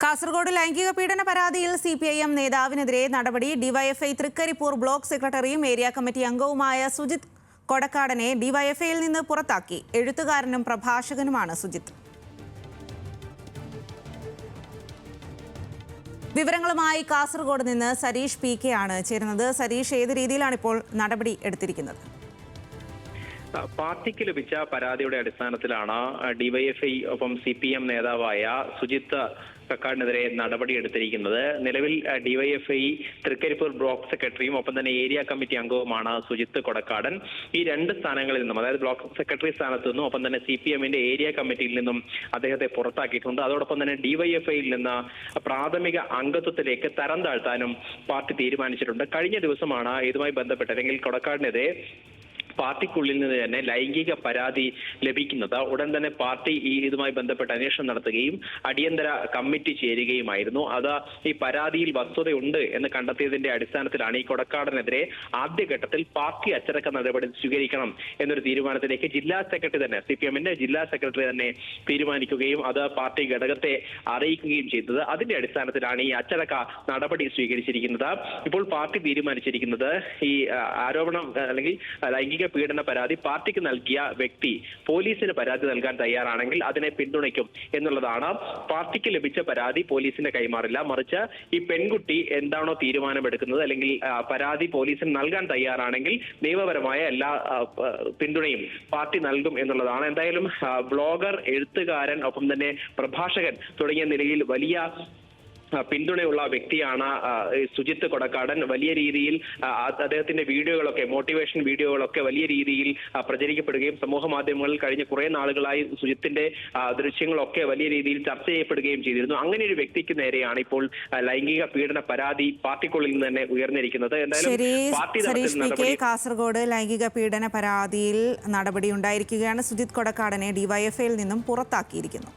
കാസർഗോഡ് ലൈംഗിക പീഡന പരാതിയിൽ സിപിഐഎം നേതാവിനെതിരെ നടപടി. ഡിവൈഎഫ്ഐ തൃക്കരിപ്പൂർ ബ്ലോക്ക് സെക്രട്ടറിയും ഏരിയ കമ്മിറ്റി അംഗവുമായ സുജിത് കൊടക്കാടനെ ഡിവൈഎഫ്ഐയിൽ നിന്ന് പുറത്താക്കി. എഴുത്തുകാരനും പ്രഭാഷകനുമാണ് സുജിത്ത്. വിവരങ്ങളുമായി കാസർഗോഡ് നിന്ന് സരീഷ് പി കെ ആണ് ചേരുന്നത്. സരീഷ്, ഏത് രീതിയിലാണ് ഇപ്പോൾ നടപടി എടുത്തിരിക്കുന്നത്? പാർട്ടിക്ക് ലഭിച്ച പരാതിയുടെ അടിസ്ഥാനത്തിലാണ് ഡിവൈഎഫ്ഐ ഒപ്പം സിപിഎം നേതാവായ സുജിത്ത് കക്കാടിനെതിരെ നടപടിയെടുത്തിരിക്കുന്നത്. നിലവിൽ ഡിവൈഎഫ്ഐ തൃക്കരിപ്പൂർ ബ്ലോക്ക് സെക്രട്ടറിയും ഒപ്പം തന്നെ ഏരിയ കമ്മിറ്റി അംഗവുമാണ് സുജിത്ത് കൊടക്കാടൻ. ഈ രണ്ട് സ്ഥാനങ്ങളിൽ നിന്നും, അതായത് ബ്ലോക്ക് സെക്രട്ടറി സ്ഥാനത്ത് നിന്നും ഒപ്പം തന്നെ സിപിഎമ്മിന്റെ ഏരിയ കമ്മിറ്റിയിൽ നിന്നും അദ്ദേഹത്തെ പുറത്താക്കിയിട്ടുണ്ട്. അതോടൊപ്പം തന്നെ ഡിവൈഎഫ്ഐയിൽ നിന്ന് പ്രാഥമിക അംഗത്വത്തിലേക്ക് തരം താഴ്ത്താനും പാർട്ടി തീരുമാനിച്ചിട്ടുണ്ട്. കഴിഞ്ഞ ദിവസമാണ് ഇതുമായി ബന്ധപ്പെട്ട് അല്ലെങ്കിൽ കൊടക്കാടിനെതിരെ പാർട്ടിക്കുള്ളിൽ നിന്ന് തന്നെ ലൈംഗിക പരാതി ലഭിക്കുന്നത്. ഉടൻ തന്നെ പാർട്ടി ഇതുമായി ബന്ധപ്പെട്ട് അന്വേഷണം നടത്തുകയും അടിയന്തര കമ്മിറ്റി ചേരുകയുമായിരുന്നു. അത് ഈ പരാതിയിൽ വസ്തുതയുണ്ട് എന്ന് കണ്ടെത്തിയതിന്റെ അടിസ്ഥാനത്തിലാണ് ഈ കൊടക്കാടനെതിരെ ആദ്യഘട്ടത്തിൽ പാർട്ടി അച്ചടക്ക നടപടി സ്വീകരിക്കണം എന്നൊരു തീരുമാനത്തിലേക്ക് ജില്ലാ സെക്രട്ടറി തന്നെ, സിപിഎമ്മിന്റെ ജില്ലാ സെക്രട്ടറി തന്നെ തീരുമാനിക്കുകയും അത് പാർട്ടി ഘടകത്തെ അറിയിക്കുകയും ചെയ്തത്. അതിന്റെ അടിസ്ഥാനത്തിലാണ് ഈ അച്ചടക്ക നടപടി സ്വീകരിച്ചിരിക്കുന്നത്. ഇപ്പോൾ പാർട്ടി തീരുമാനിച്ചിരിക്കുന്നത് ഈ ആരോപണം അല്ലെങ്കിൽ ലൈംഗിക പീഡന പരാതി പാർട്ടിക്ക് നൽകിയ വ്യക്തി പോലീസിന് പരാതി നൽകാൻ തയ്യാറാണെങ്കിൽ അതിനെ പിന്തുണയ്ക്കും എന്നുള്ളതാണ്. പാർട്ടിക്ക് ലഭിച്ച പരാതി പോലീസിന് കൈമാറില്ല, മറിച്ച് ഈ പെൺകുട്ടി എന്താണോ തീരുമാനമെടുക്കുന്നത് അല്ലെങ്കിൽ പരാതി പോലീസിന് നൽകാൻ തയ്യാറാണെങ്കിൽ നിയമപരമായ എല്ലാ പിന്തുണയും പാർട്ടി നൽകും എന്നുള്ളതാണ്. എന്തായാലും ബ്ലോഗർ, എഴുത്തുകാരൻ, ഒപ്പം തന്നെ പ്രഭാഷകൻ തുടങ്ങിയ നിലയിൽ വലിയ പിന്തുണയുള്ള വ്യക്തിയാണ് സുജിത്ത് കൊടക്കാടൻ. വലിയ രീതിയിൽ അദ്ദേഹത്തിന്റെ വീഡിയോകളൊക്കെ, മോട്ടിവേഷൻ വീഡിയോകളൊക്കെ വലിയ രീതിയിൽ പ്രചരിക്കപ്പെടുകയും സമൂഹ മാധ്യമങ്ങളിൽ കഴിഞ്ഞ കുറെ നാളുകളായി സുജിത്തിന്റെ ദൃശ്യങ്ങളൊക്കെ വലിയ രീതിയിൽ ചർച്ച ചെയ്യപ്പെടുകയും ചെയ്തിരുന്നു. അങ്ങനെ ഒരു വ്യക്തിക്ക് നേരെയാണ് ഇപ്പോൾ ലൈംഗിക പീഡന പരാതി പാർട്ടിക്കുള്ളിൽ നിന്ന് തന്നെ ഉയർന്നിരിക്കുന്നത്. എന്തായാലും കാസർഗോഡ് ലൈംഗിക പീഡന പരാതിയിൽ നടപടി ഉണ്ടായിരിക്കുകയാണ്. സുജിത് കൊടക്കാടനെ ഡിവൈഎഫ്ഐയിൽ നിന്നും പുറത്താക്കിയിരിക്കുന്നു.